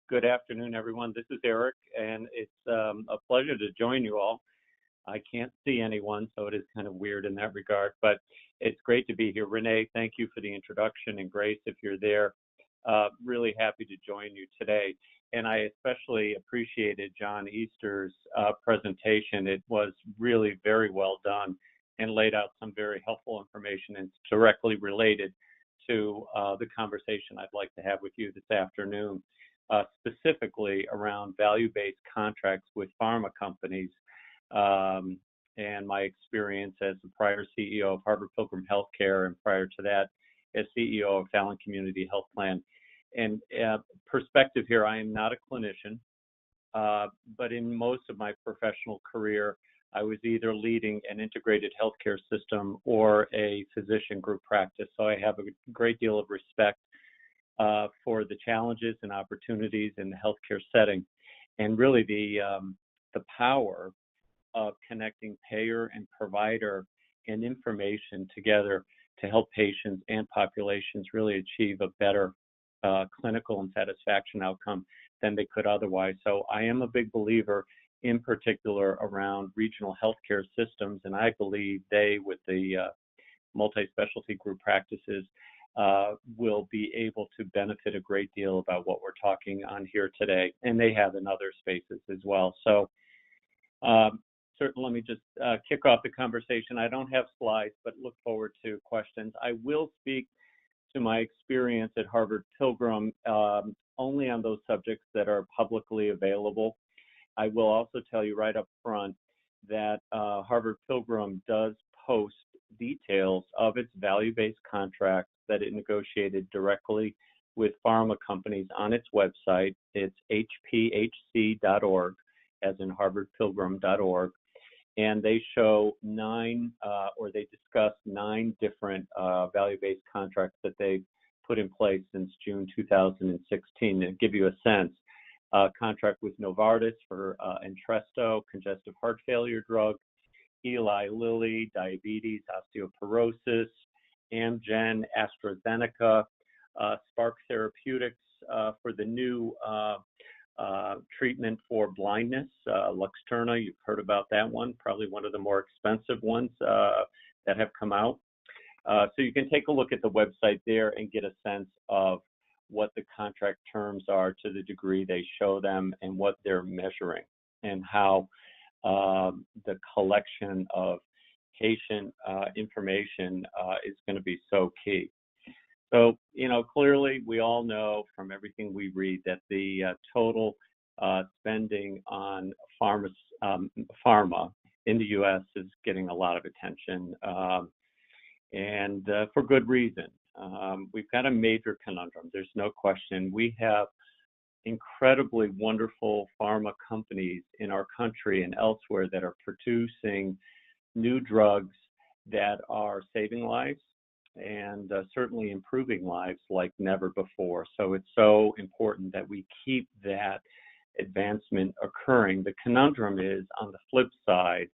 Good afternoon, everyone. This is Eric, and it's a pleasure to join you all. I can't see anyone, so it is kind of weird in that regard, but it's great to be here. Renee, thank you for the introduction, and Grace, if you're there, really happy to join you today. And I especially appreciated John Easter's presentation. It was really very well done and laid out some very helpful information and directly related to the conversation I'd like to have with you this afternoon, specifically around value-based contracts with pharma companies, and my experience as the prior CEO of Harvard Pilgrim Healthcare, and prior to that as CEO of Fallon Community Health Plan. And perspective here, I am not a clinician, but in most of my professional career, I was either leading an integrated healthcare system or a physician group practice. So I have a great deal of respect for the challenges and opportunities in the healthcare setting, and really the power of connecting payer and provider and information together to help patients and populations really achieve a better clinical and satisfaction outcome than they could otherwise. So I am a big believer in particular around regional healthcare systems, and I believe they, with the multi-specialty group practices, will be able to benefit a great deal about what we're talking on here today, and they have in other spaces as well. So certainly, let me just kick off the conversation. I don't have slides, but look forward to questions. I will speak to my experience at Harvard Pilgrim only on those subjects that are publicly available. I will also tell you right up front that Harvard Pilgrim does post details of its value-based contracts that it negotiated directly with pharma companies on its website. It's hphc.org, as in harvardpilgrim.org. And they show they discuss 9 different value-based contracts that they've put in place since June 2016. To give you a sense, contract with Novartis for Entresto, congestive heart failure drug, Eli Lilly, diabetes, osteoporosis, Amgen, AstraZeneca, Spark Therapeutics for the new treatment for blindness, Luxturna. You've heard about that one, probably one of the more expensive ones that have come out. So you can take a look at the website there and get a sense of what the contract terms are to the degree they show them and what they're measuring, and how the collection of patient information is going to be so key. So, clearly we all know from everything we read that the total spending on pharma in the U.S. is getting a lot of attention, and for good reason. We've got a major conundrum. There's no question. We have incredibly wonderful pharma companies in our country and elsewhere that are producing new drugs that are saving lives and certainly improving lives like never before. So it's so important that we keep that advancement occurring. The conundrum is, on the flip side,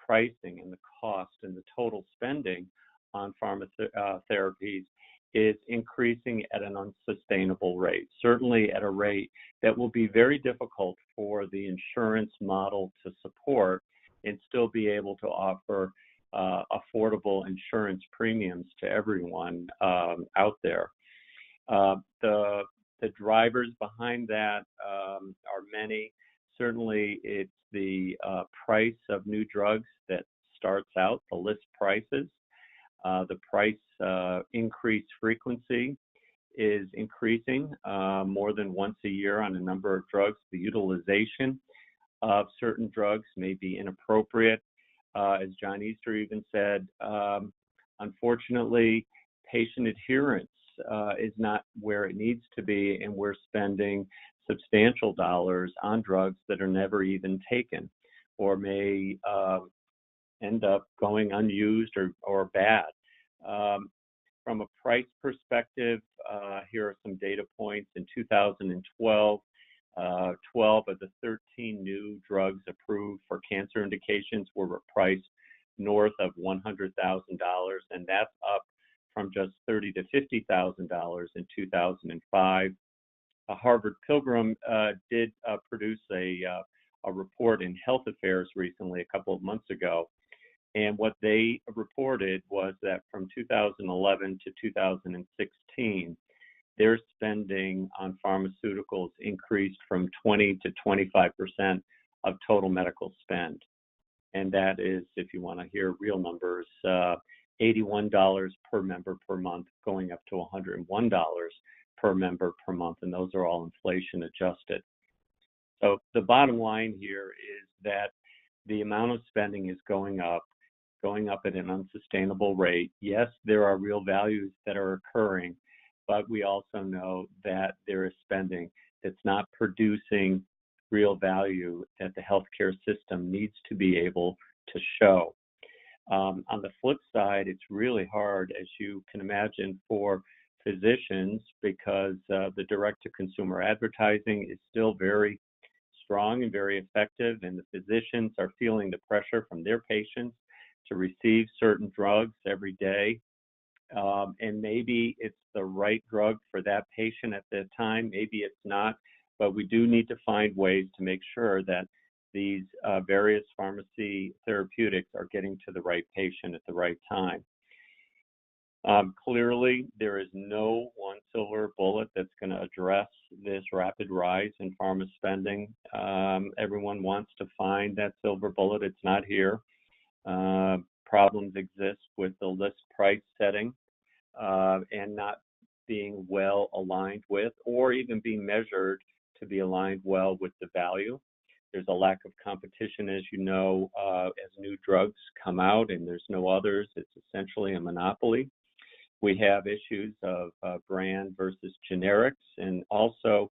pricing and the cost and the total spending on pharma therapies is increasing at an unsustainable rate, certainly at a rate that will be very difficult for the insurance model to support and still be able to offer affordable insurance premiums to everyone out there. The drivers behind that are many. Certainly, it's the price of new drugs that starts out, the list prices. The price increase frequency is increasing more than once a year on a number of drugs. The utilization of certain drugs may be inappropriate. As John Easter even said, unfortunately, patient adherence is not where it needs to be, and we're spending substantial dollars on drugs that are never even taken or may end up going unused or bad. From a price perspective, here are some data points. In 2012, 12 of the 13 new drugs approved for cancer indications were priced north of $100,000, and that's up from just $30,000 to $50,000 in 2005. Harvard Pilgrim did produce a report in Health Affairs recently, a couple of months ago. And what they reported was that from 2011 to 2016, their spending on pharmaceuticals increased from 20 to 25% of total medical spend. And that is, if you want to hear real numbers, $81 per member per month, going up to $101 per member per month, and those are all inflation adjusted. So the bottom line here is that the amount of spending is going up at an unsustainable rate. Yes, there are real values that are occurring, but we also know that there is spending that's not producing real value that the healthcare system needs to be able to show. On the flip side, it's really hard, as you can imagine, for physicians because the direct-to-consumer advertising is still very strong and very effective, and the physicians are feeling the pressure from their patients to receive certain drugs every day. And maybe it's the right drug for that patient at that time, maybe it's not, but we do need to find ways to make sure that these various pharmacy therapeutics are getting to the right patient at the right time. Clearly, there is no one silver bullet that's going to address this rapid rise in pharma spending. Everyone wants to find that silver bullet. It's not here. Problems exist with the list price setting and not being well aligned with, or even being measured to be aligned well with the value. There's a lack of competition, as you know, as new drugs come out and there's no others. It's essentially a monopoly. We have issues of brand versus generics, and also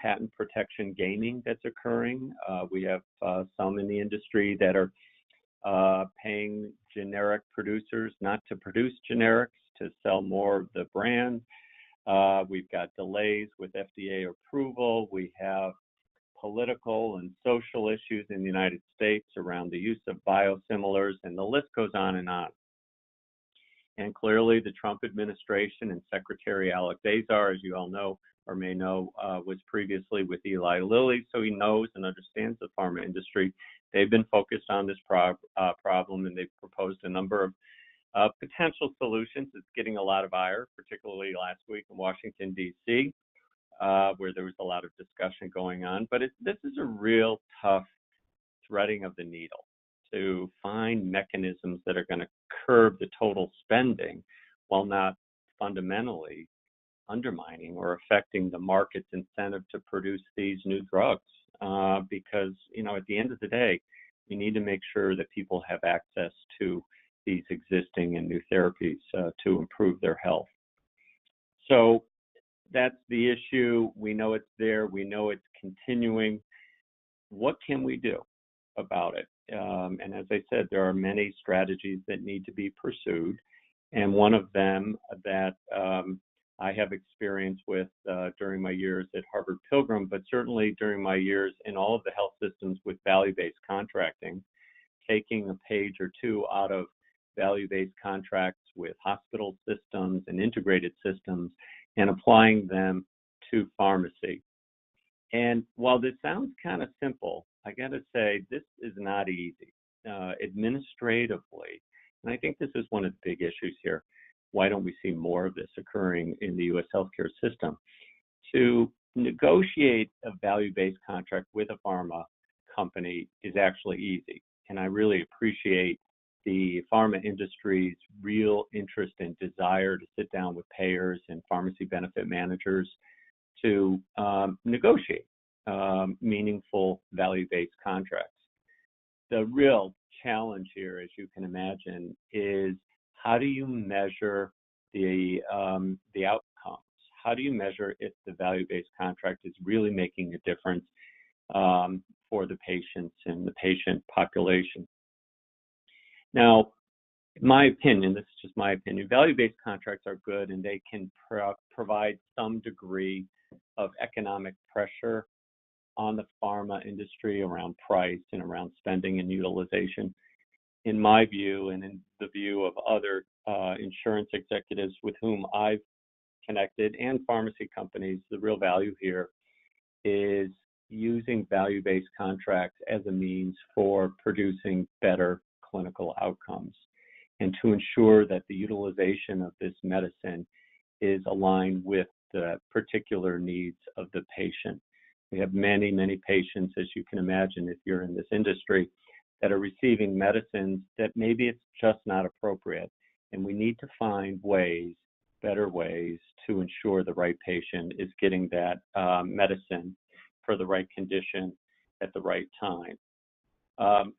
patent protection gaming that's occurring. We have some in the industry that are paying generic producers not to produce generics, to sell more of the brand. We've got delays with FDA approval. We have political and social issues in the United States around the use of biosimilars, and the list goes on and on. And clearly the Trump administration and Secretary Alex Azar, as you all know or may know, was previously with Eli Lilly, so he knows and understands the pharma industry. They've been focused on this problem, and they've proposed a number of potential solutions. It's getting a lot of ire, particularly last week in Washington, D.C., where there was a lot of discussion going on. But this is a real tough threading of the needle to find mechanisms that are going to curb the total spending while not fundamentally undermining or affecting the market's incentive to produce these new drugs. Because, at the end of the day, we need to make sure that people have access to these existing and new therapies to improve their health. So that's the issue. We know it's there. We know it's continuing. What can we do about it? And as I said, there are many strategies that need to be pursued. And one of them that I have experience with during my years at Harvard Pilgrim, but certainly during my years in all of the health systems with value-based contracting, taking a page or two out of value-based contracts with hospital systems and integrated systems and applying them to pharmacy. And while this sounds kind of simple, I got to say, this is not easy administratively. And I think this is one of the big issues here. Why don't we see more of this occurring in the U.S. healthcare system? To negotiate a value-based contract with a pharma company is actually easy. And I really appreciate the pharma industry's real interest and desire to sit down with payers and pharmacy benefit managers to negotiate meaningful value-based contracts. The real challenge here, as you can imagine, is how do you measure the outcomes? How do you measure if the value-based contract is really making a difference for the patients and the patient population? Now, in my opinion, this is just my opinion, value-based contracts are good and they can provide some degree of economic pressure on the pharma industry around price and around spending and utilization. In my view, and in the view of other insurance executives with whom I've connected and pharmacy companies, the real value here is using value-based contracts as a means for producing better clinical outcomes and to ensure that the utilization of this medicine is aligned with the particular needs of the patient. We have many, many patients, as you can imagine, if you're in this industry, that are receiving medicines that maybe it's just not appropriate. And we need to find ways, better ways, to ensure the right patient is getting that medicine for the right condition at the right time.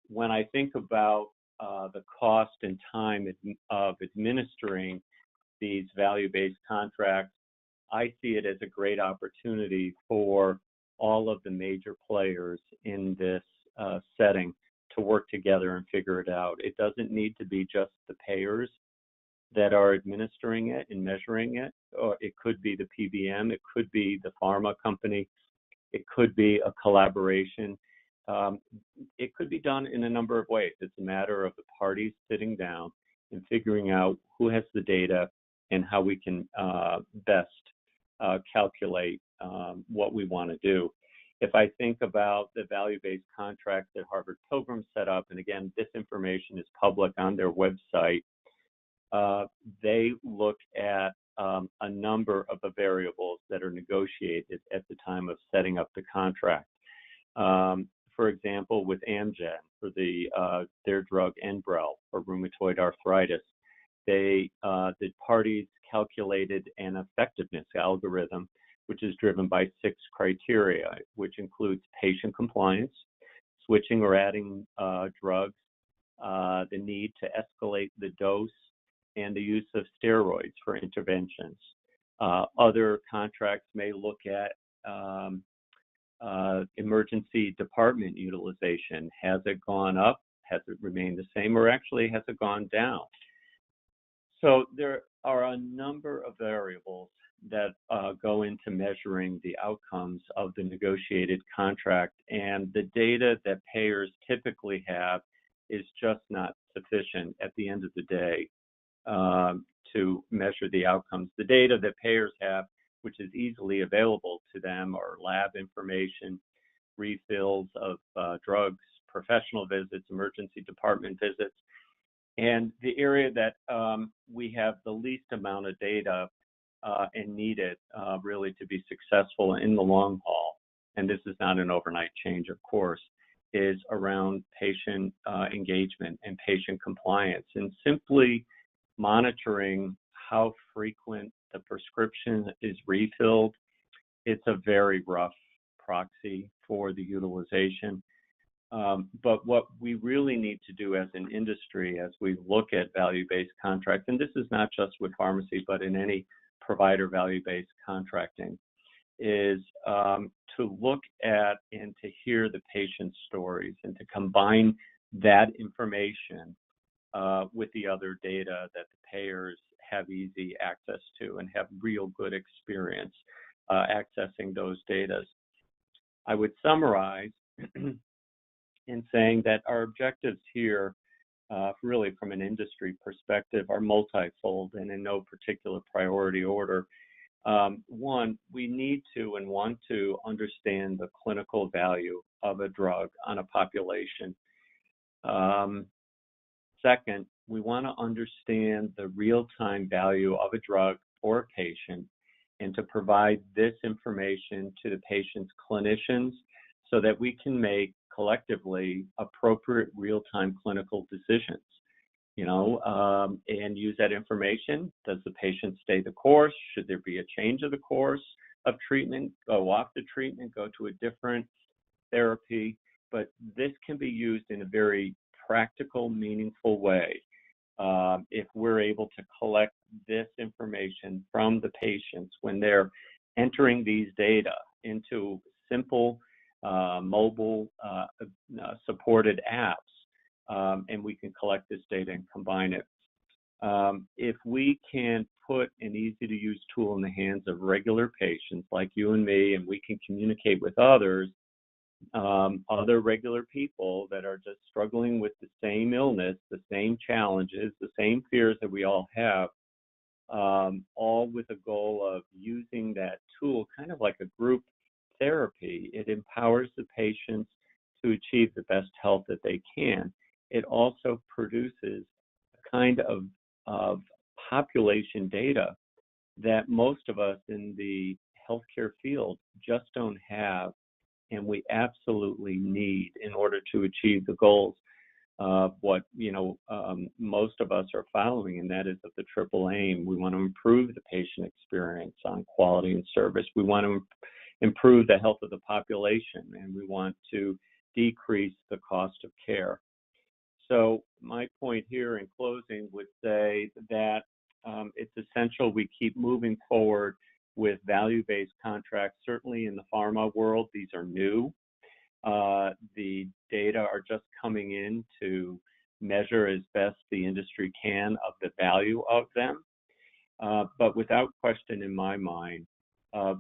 When I think about the cost and time of administering these value-based contracts, I see it as a great opportunity for all of the major players in this setting to work together and figure it out. It doesn't need to be just the payers that are administering it and measuring it, or it could be the PBM, it could be the pharma company, it could be a collaboration. It could be done in a number of ways. It's a matter of the parties sitting down and figuring out who has the data and how we can best calculate what we want to do. If I think about the value-based contracts that Harvard Pilgrim set up, and again, this information is public on their website, they look at a number of the variables that are negotiated at the time of setting up the contract. For example, with Amgen, for their drug Enbrel for rheumatoid arthritis, the parties calculated an effectiveness algorithm, which is driven by 6 criteria, which includes patient compliance, switching or adding drugs, the need to escalate the dose, and the use of steroids for interventions. Other contracts may look at emergency department utilization. Has it gone up? Has it remained the same? Or actually, has it gone down? So there are a number of variables that go into measuring the outcomes of the negotiated contract, and the data that payers typically have is just not sufficient at the end of the day to measure the outcomes. The data that payers have, which is easily available to them, are lab information, refills of drugs, professional visits, emergency department visits. And the area that we have the least amount of data and needed really to be successful in the long haul, and this is not an overnight change, of course, is around patient engagement and patient compliance, and simply monitoring how frequent the prescription is refilled. It's a very rough proxy for the utilization. But what we really need to do as an industry, as we look at value-based contracts, and this is not just with pharmacy, but in any provider value-based contracting, is to look at and to hear the patient stories and to combine that information with the other data that the payers have easy access to and have real good experience accessing those data. I would summarize in saying that our objectives here, really from an industry perspective, are multifold and in no particular priority order. One, we need to and want to understand the clinical value of a drug on a population. Second, we want to understand the real-time value of a drug for a patient and to provide this information to the patient's clinicians so that we can make collectively appropriate real-time clinical decisions, and use that information. Does the patient stay the course? Should there be a change of the course of treatment, go off the treatment, go to a different therapy? But this can be used in a very practical, meaningful way. If we're able to collect this information from the patients when they're entering these data into simple mobile supported apps, and we can collect this data and combine it. If we can put an easy to use tool in the hands of regular patients like you and me, and we can communicate with others, other regular people that are just struggling with the same illness, the same challenges, the same fears that we all have, all with a goal of using that tool kind of like a group therapy. It empowers the patients to achieve the best health that they can. It also produces a kind of population data that most of us in the healthcare field just don't have, and we absolutely need in order to achieve the goals of what most of us are following, and that is of the triple aim. We want to improve the patient experience on quality and service. We want to improve the health of the population, and we want to decrease the cost of care. So my point here in closing would say that it's essential we keep moving forward with value-based contracts. Certainly in the pharma world, these are new. The data are just coming in to measure as best the industry can of the value of them. But without question in my mind,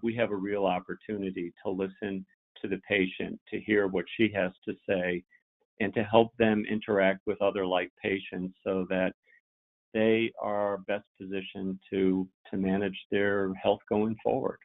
we have a real opportunity to listen to the patient, to hear what she has to say, and to help them interact with other like patients so that they are best positioned to manage their health going forward.